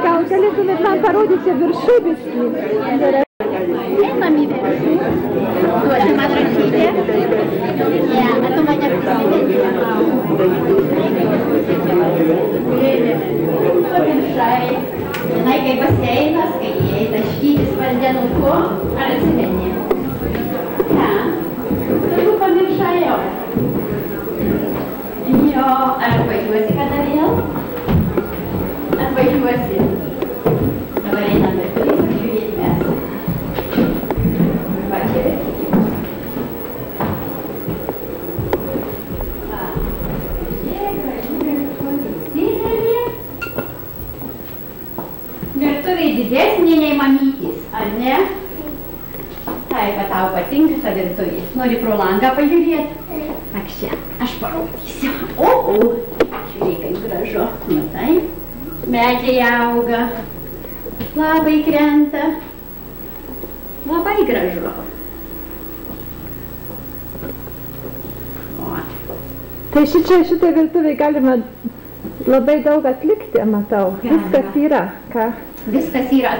Gal galėtumėt man parodyti čia viršų biskį? Einam į viršų. Duosi man rašyti. Ne, tu mane prisimeni. Pamiršai. Žinai, kaip baseinas, kai jie taškytis vandenuku. Ar atsimeni? Ne. Tu pamiršai jau. Jo, ar atvažiuosi kada vėl? Atvažiuosi. Dabar einam virtuvės apžiūrėti mes. Va, čia virtuvė. Va, čia graži virtuvė. Didelė. Virtuvė didesnė nei mamytis, ar ne? Taip, kad tau patinka ta virtuvė. Nori pro langą pažiūrėti? Ak, čia, aš parodysiu. O, žiūrėk, kaip gražu. Matai? Medžiai auga. Labai krenta. Labai gražu. O. Tai šitai virtuvėj galima labai daug atlikti, matau. Viskas yra, ką? Viskas yra.